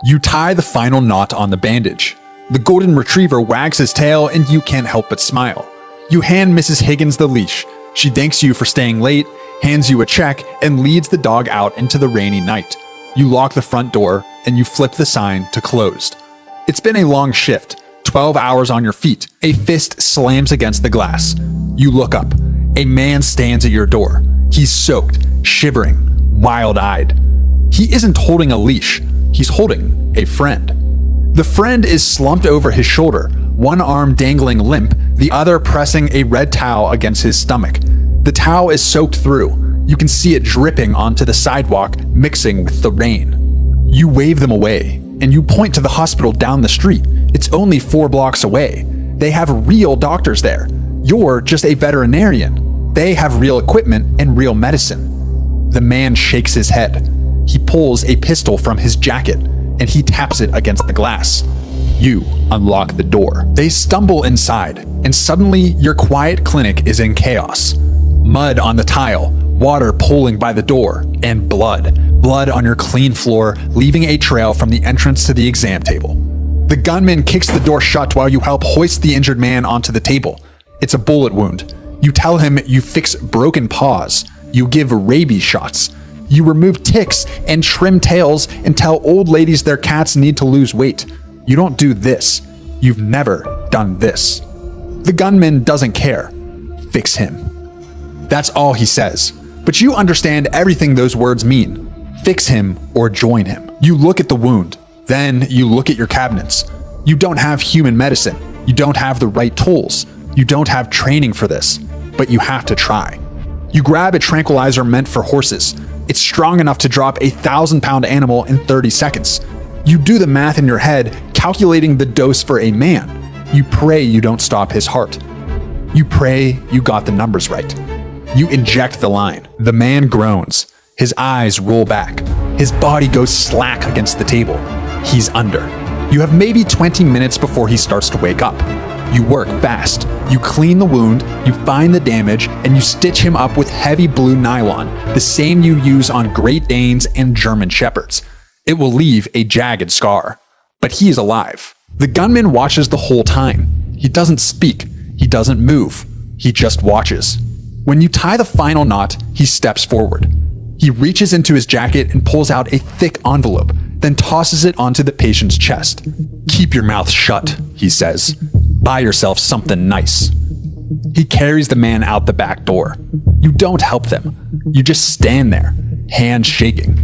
You tie the final knot on the bandage. The golden retriever wags his tail and you can't help but smile. You hand Mrs. Higgins the leash. She thanks you for staying late, hands you a check, and leads the dog out into the rainy night. You lock the front door and you flip the sign to closed. It's been a long shift, 12 hours on your feet. A fist slams against the glass. You look up. A man stands at your door. He's soaked, shivering, wild-eyed. He isn't holding a leash. He's holding a friend. The friend is slumped over his shoulder, one arm dangling limp, the other pressing a red towel against his stomach. The towel is soaked through. You can see it dripping onto the sidewalk, mixing with the rain. You wave them away, and you point to the hospital down the street. It's only 4 blocks away. They have real doctors there. You're just a veterinarian. They have real equipment and real medicine. The man shakes his head. He pulls a pistol from his jacket, and he taps it against the glass. You unlock the door. They stumble inside, and suddenly your quiet clinic is in chaos. Mud on the tile, water pooling by the door, and blood. Blood on your clean floor, leaving a trail from the entrance to the exam table. The gunman kicks the door shut while you help hoist the injured man onto the table. It's a bullet wound. You tell him you fix broken paws. You give rabies shots. You remove ticks and trim tails and tell old ladies their cats need to lose weight. You don't do this. You've never done this. The gunman doesn't care. Fix him. That's all he says. But you understand everything those words mean. Fix him or join him. You look at the wound. Then you look at your cabinets. You don't have human medicine. You don't have the right tools. You don't have training for this. But you have to try. You grab a tranquilizer meant for horses. It's strong enough to drop a 1,000-pound animal in 30 seconds. You do the math in your head, calculating the dose for a man. You pray you don't stop his heart. You pray you got the numbers right. You inject the line. The man groans. His eyes roll back. His body goes slack against the table. He's under. You have maybe 20 minutes before he starts to wake up. You work fast. You clean the wound, you find the damage, and you stitch him up with heavy blue nylon, the same you use on Great Danes and German Shepherds. It will leave a jagged scar. But he is alive. The gunman watches the whole time. He doesn't speak. He doesn't move. He just watches. When you tie the final knot, he steps forward. He reaches into his jacket and pulls out a thick envelope, then tosses it onto the patient's chest. "Keep your mouth shut," he says. "Buy yourself something nice." He carries the man out the back door. You don't help them. You just stand there, hands shaking.